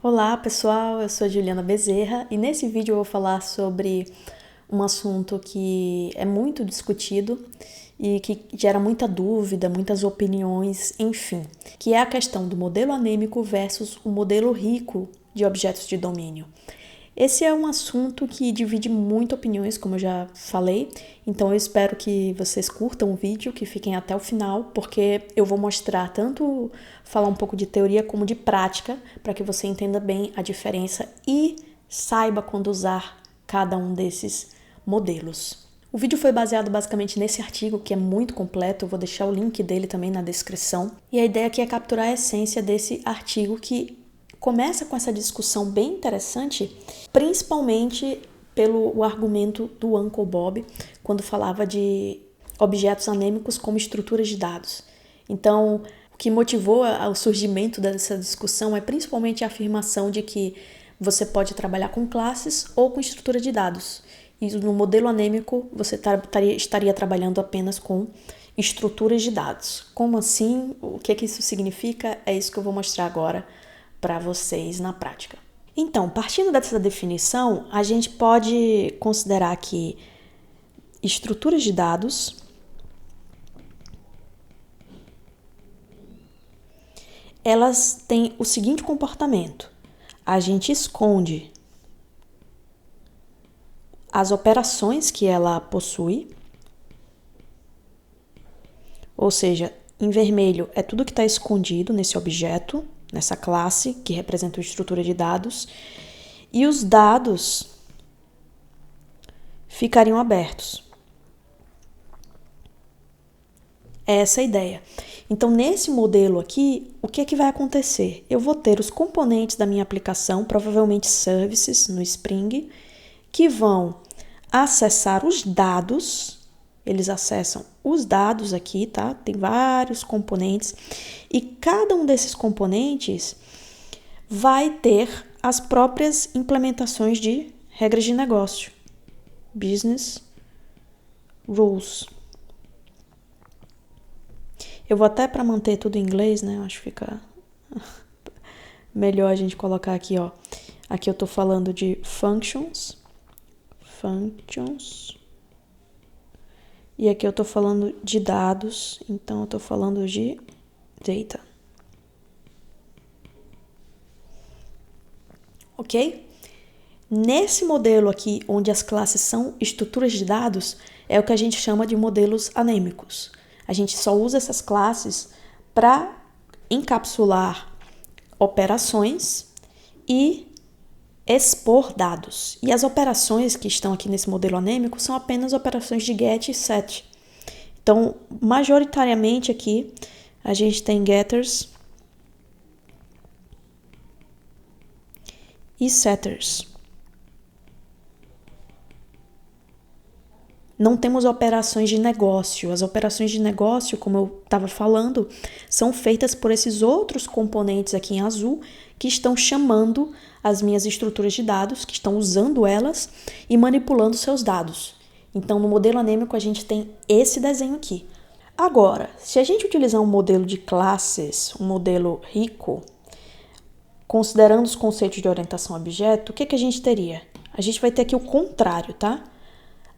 Olá pessoal, eu sou a Juliana Bezerra e nesse vídeo eu vou falar sobre um assunto que é muito discutido e que gera muita dúvida, muitas opiniões, enfim, que é a questão do modelo anêmico versus o modelo rico de objetos de domínio. Esse é um assunto que divide muito opiniões, como eu já falei, então eu espero que vocês curtam o vídeo, que fiquem até o final, porque eu vou mostrar tanto falar um pouco de teoria como de prática, para que você entenda bem a diferença e saiba quando usar cada um desses modelos. O vídeo foi baseado basicamente nesse artigo, que é muito completo, eu vou deixar o link dele também na descrição. E a ideia aqui é capturar a essência desse artigo que começa com essa discussão bem interessante, principalmente pelo argumento do Uncle Bob, quando falava de objetos anêmicos como estruturas de dados. Então, o que motivou o surgimento dessa discussão é principalmente a afirmação de que você pode trabalhar com classes ou com estrutura de dados. E no modelo anêmico, você estaria trabalhando apenas com estruturas de dados. Como assim? O que isso significa? É isso que eu vou mostrar agora para vocês na prática. Então, partindo dessa definição, a gente pode considerar que estruturas de dados elas têm o seguinte comportamento: a gente esconde as operações que ela possui, ou seja, em vermelho é tudo que está escondido nesse objeto, nessa classe que representa a estrutura de dados, e os dados ficariam abertos. É essa a ideia. Então, nesse modelo aqui, o que é que vai acontecer? Eu vou ter os componentes da minha aplicação, provavelmente services no Spring, que vão acessar os dados. Eles acessam os dados aqui, tá? Tem vários componentes e cada um desses componentes vai ter as próprias implementações de regras de negócio, business rules. Eu vou até para manter tudo em inglês, né? Eu acho que fica melhor a gente colocar aqui, ó. Aqui eu tô falando de functions. E aqui eu tô falando de dados, então eu tô falando de data. Ok? Nesse modelo aqui, onde as classes são estruturas de dados, é o que a gente chama de modelos anêmicos. A gente só usa essas classes para encapsular operações e expor dados. E as operações que estão aqui nesse modelo anêmico são apenas operações de get e set. Então, majoritariamente aqui, a gente tem getters e setters. Não temos operações de negócio. As operações de negócio, como eu estava falando, são feitas por esses outros componentes aqui em azul que estão chamando as minhas estruturas de dados, que estão usando elas e manipulando seus dados. Então, no modelo anêmico, a gente tem esse desenho aqui. Agora, se a gente utilizar um modelo de classes, um modelo rico, considerando os conceitos de orientação a objeto, o que a gente teria? A gente vai ter aqui o contrário, tá?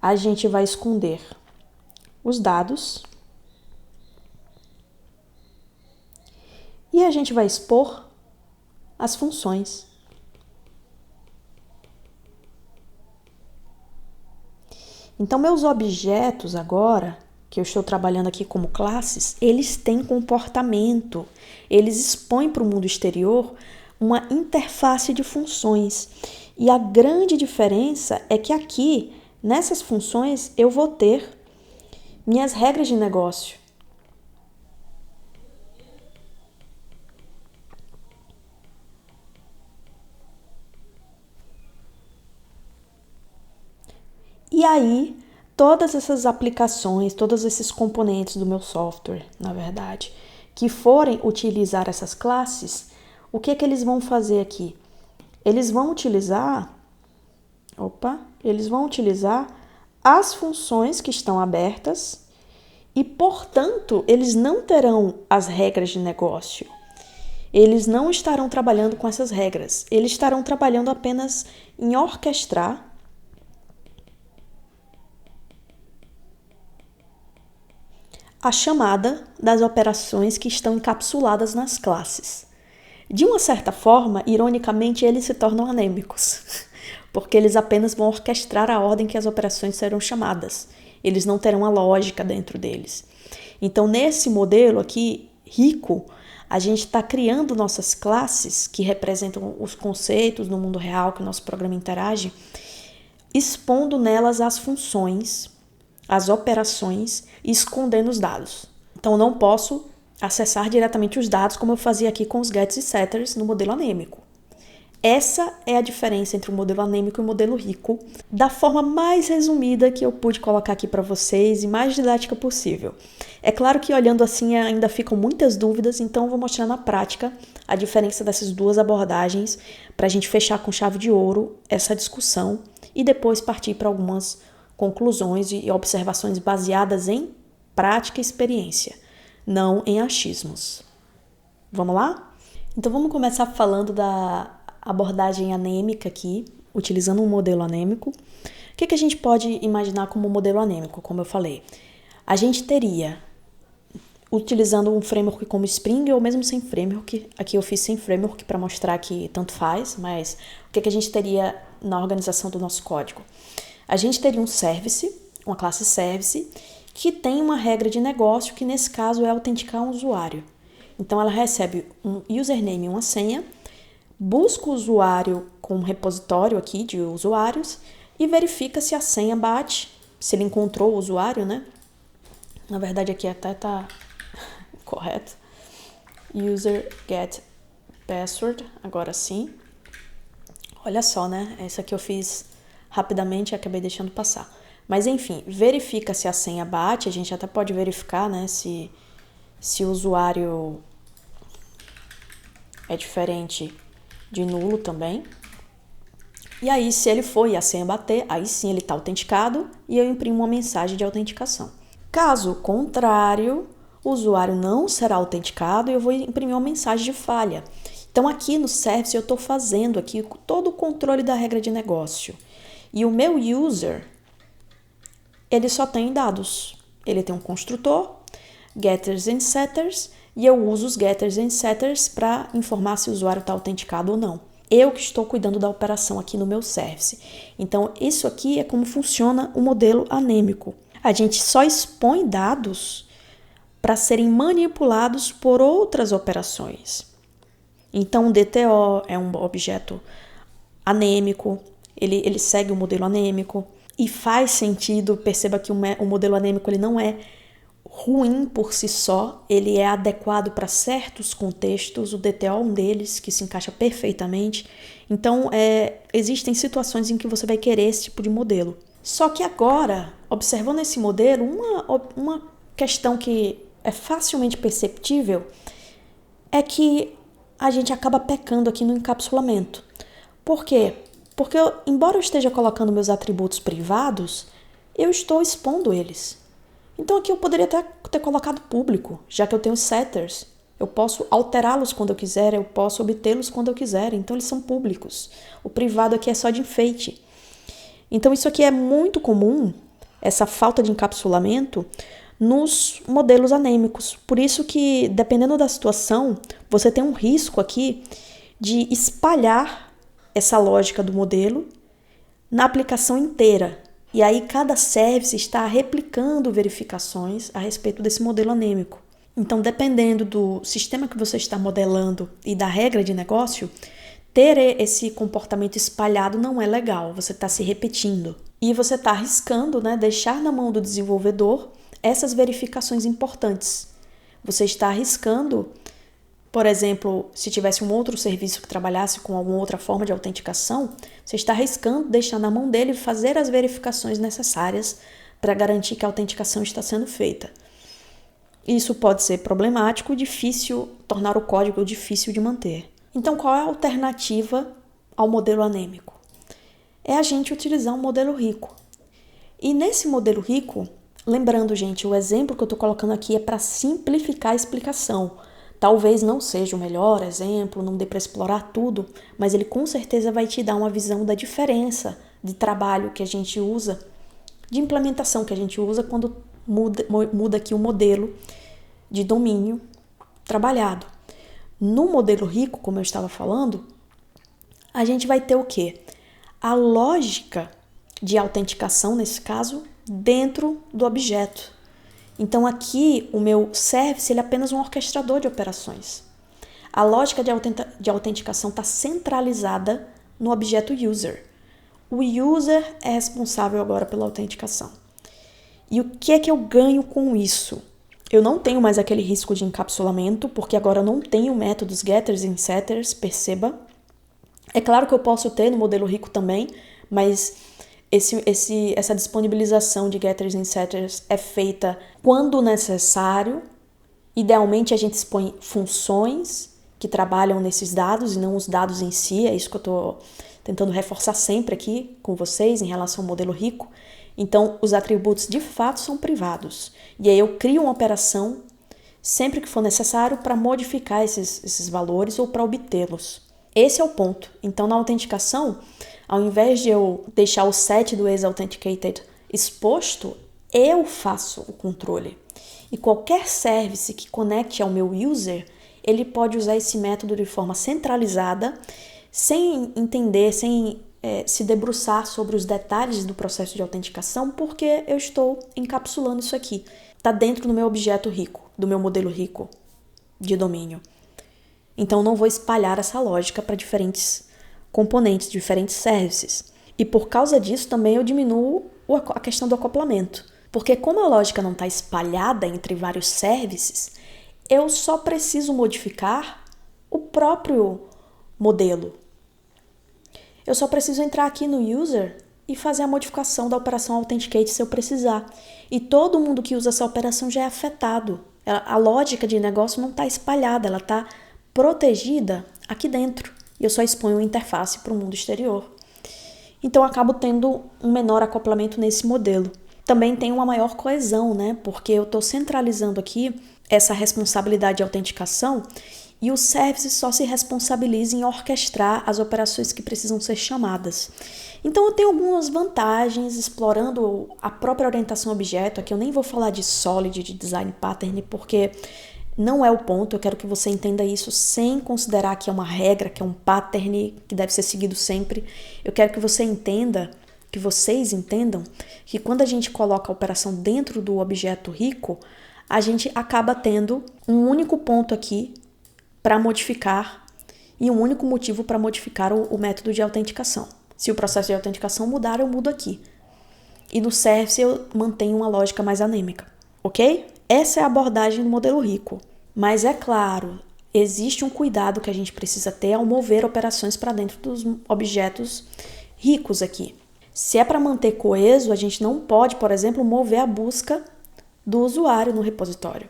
A gente vai esconder os dados e a gente vai expor as funções. Então, meus objetos agora, que eu estou trabalhando aqui como classes, eles têm comportamento, eles expõem para o mundo exterior uma interface de funções. E a grande diferença é que aqui, nessas funções, eu vou ter minhas regras de negócio. E aí, todas essas aplicações, todos esses componentes do meu software, na verdade, que forem utilizar essas classes, o que eles vão fazer aqui? Eles vão utilizar as funções que estão abertas e, portanto, eles não terão as regras de negócio. eles não estarão trabalhando com essas regras. Eles estarão trabalhando apenas em orquestrar a chamada das operações que estão encapsuladas nas classes. De uma certa forma, ironicamente, eles se tornam anêmicos, porque eles apenas vão orquestrar a ordem que as operações serão chamadas. Eles não terão a lógica dentro deles. Então, nesse modelo aqui, rico, a gente está criando nossas classes, que representam os conceitos no mundo real que o nosso programa interage, expondo nelas as funções, as operações e escondendo os dados. Então, eu não posso acessar diretamente os dados como eu fazia aqui com os gets e setters no modelo anêmico. Essa é a diferença entre o modelo anêmico e o modelo rico, da forma mais resumida que eu pude colocar aqui para vocês e mais didática possível. É claro que olhando assim ainda ficam muitas dúvidas, então eu vou mostrar na prática a diferença dessas duas abordagens para a gente fechar com chave de ouro essa discussão e depois partir para algumas conclusões e observações baseadas em prática e experiência, não em achismos. Vamos lá? Então vamos começar falando da abordagem anêmica aqui, utilizando um modelo anêmico. O que a gente pode imaginar como modelo anêmico, como eu falei? A gente teria, utilizando um framework como Spring ou mesmo sem framework, aqui eu fiz sem framework para mostrar que tanto faz, mas o que a gente teria na organização do nosso código? A gente teria um service, uma classe service, que tem uma regra de negócio que nesse caso é autenticar um usuário. Então ela recebe um username e uma senha, busca o usuário com um repositório aqui de usuários e verifica se a senha bate, se ele encontrou o usuário, né? Na verdade aqui até tá correto. User get password, agora sim. Olha só, né? Essa aqui eu fiz rapidamente e acabei deixando passar. Mas enfim, verifica se a senha bate, a gente até pode verificar, né, se o usuário é diferente de nulo também. E aí, se ele for e a senha bater, aí sim ele está autenticado e eu imprimo uma mensagem de autenticação. Caso contrário, o usuário não será autenticado e eu vou imprimir uma mensagem de falha. Então aqui no service eu estou fazendo aqui todo o controle da regra de negócio. E o meu user, ele só tem dados. Ele tem um construtor, getters and setters, e eu uso os getters and setters para informar se o usuário está autenticado ou não. Eu que estou cuidando da operação aqui no meu service. Então, isso aqui é como funciona o modelo anêmico. A gente só expõe dados para serem manipulados por outras operações. Então, o DTO é um objeto anêmico, ele segue o modelo anêmico e faz sentido, perceba que o modelo anêmico ele não é ruim por si só, ele é adequado para certos contextos, o DTO é um deles que se encaixa perfeitamente. Então, existem situações em que você vai querer esse tipo de modelo. Só que agora, observando esse modelo, uma questão que é facilmente perceptível é que a gente acaba pecando aqui no encapsulamento. Por quê? Porque embora eu esteja colocando meus atributos privados, eu estou expondo eles. Então aqui eu poderia até ter colocado público, já que eu tenho setters. Eu posso alterá-los quando eu quiser, eu posso obtê-los quando eu quiser, então eles são públicos. O privado aqui é só de enfeite. Então isso aqui é muito comum, essa falta de encapsulamento, nos modelos anêmicos. Por isso que, dependendo da situação, você tem um risco aqui de espalhar essa lógica do modelo na aplicação inteira. E aí cada service está replicando verificações a respeito desse modelo anêmico. Então, dependendo do sistema que você está modelando e da regra de negócio, ter esse comportamento espalhado não é legal, você está se repetindo. E você está arriscando, né, deixar na mão do desenvolvedor essas verificações importantes. Você está arriscando, por exemplo, se tivesse um outro serviço que trabalhasse com alguma outra forma de autenticação, você está arriscando deixar na mão dele fazer as verificações necessárias para garantir que a autenticação está sendo feita. Isso pode ser problemático, difícil, tornar o código difícil de manter. Então, qual é a alternativa ao modelo anêmico? É a gente utilizar um modelo rico. E nesse modelo rico, lembrando, gente, o exemplo que eu estou colocando aqui é para simplificar a explicação. Talvez não seja o melhor exemplo, não dê para explorar tudo, mas ele com certeza vai te dar uma visão da diferença de trabalho que a gente usa, de implementação que a gente usa quando muda aqui o modelo de domínio trabalhado. No modelo rico, como eu estava falando, a gente vai ter o quê? A lógica de autenticação, nesse caso, dentro do objeto. Então aqui o meu service ele é apenas um orquestrador de operações. A lógica de autenticação está centralizada no objeto user. O user é responsável agora pela autenticação. E o que é que eu ganho com isso? Eu não tenho mais aquele risco de encapsulamento, porque agora eu não tenho métodos getters e setters, perceba. É claro que eu posso ter no modelo rico também, mas essa disponibilização de getters e setters é feita quando necessário. Idealmente a gente expõe funções que trabalham nesses dados e não os dados em si. É isso que eu estou tentando reforçar sempre aqui com vocês em relação ao modelo rico. Então os atributos de fato são privados. E aí eu crio uma operação sempre que for necessário para modificar esses valores ou para obtê-los. Esse é o ponto. Então na autenticação, ao invés de eu deixar o set do is-authenticated exposto, eu faço o controle. E qualquer service que conecte ao meu user, ele pode usar esse método de forma centralizada, sem entender, sem se debruçar sobre os detalhes do processo de autenticação, porque eu estou encapsulando isso aqui. Está dentro do meu objeto rico, do meu modelo rico de domínio. Então não vou espalhar essa lógica para diferentes componentes, diferentes services. E por causa disso também eu diminuo a questão do acoplamento. Porque como a lógica não está espalhada entre vários services, eu só preciso modificar o próprio modelo. Eu só preciso entrar aqui no user e fazer a modificação da operação authenticate se eu precisar. E todo mundo que usa essa operação já é afetado. A lógica de negócio não está espalhada, ela está protegida aqui dentro. E eu só exponho a interface para o mundo exterior. Então eu acabo tendo um menor acoplamento nesse modelo. Também tem uma maior coesão, né? Porque eu estou centralizando aqui essa responsabilidade de autenticação e o service só se responsabiliza em orquestrar as operações que precisam ser chamadas. Então eu tenho algumas vantagens explorando a própria orientação objeto. Aqui eu nem vou falar de Solid, de Design Pattern, porque não é o ponto. Eu quero que você entenda isso sem considerar que é uma regra, que é um pattern que deve ser seguido sempre. Eu quero que você entenda, que vocês entendam, que quando a gente coloca a operação dentro do objeto rico, a gente acaba tendo um único ponto aqui para modificar e um único motivo para modificar o método de autenticação. Se o processo de autenticação mudar, eu mudo aqui. E no service eu mantenho uma lógica mais anêmica, ok? Essa é a abordagem do modelo rico. Mas é claro, existe um cuidado que a gente precisa ter ao mover operações para dentro dos objetos ricos aqui. Se é para manter coeso, a gente não pode, por exemplo, mover a busca do usuário no repositório,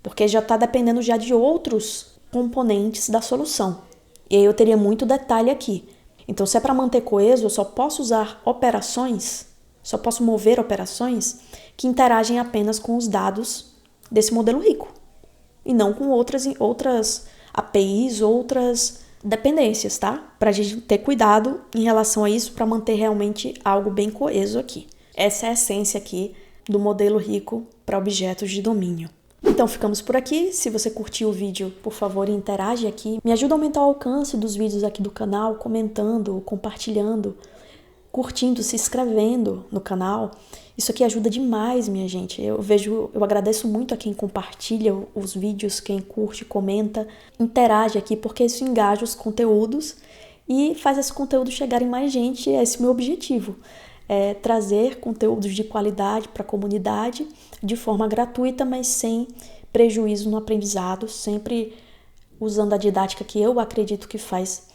porque já está dependendo já de outros componentes da solução. E aí eu teria muito detalhe aqui. Então, se é para manter coeso, eu só posso usar operações, só posso mover operações que interagem apenas com os dados desse modelo rico e não com outras APIs, outras dependências, tá? Para a gente ter cuidado em relação a isso para manter realmente algo bem coeso aqui. Essa é a essência aqui do modelo rico para objetos de domínio. Então ficamos por aqui. Se você curtiu o vídeo, por favor, interage aqui. Me ajuda a aumentar o alcance dos vídeos aqui do canal, comentando, compartilhando, curtindo, se inscrevendo no canal. Isso aqui ajuda demais, minha gente. Eu agradeço muito a quem compartilha os vídeos, quem curte, comenta, interage aqui, porque isso engaja os conteúdos e faz esse conteúdo chegar em mais gente. Esse é o meu objetivo. É trazer conteúdos de qualidade para a comunidade de forma gratuita, mas sem prejuízo no aprendizado, sempre usando a didática que eu acredito que faz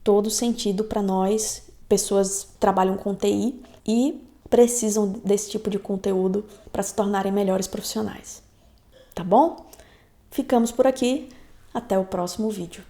todo sentido para nós, pessoas que trabalham com TI e precisam desse tipo de conteúdo para se tornarem melhores profissionais. Tá bom? Ficamos por aqui. Até o próximo vídeo.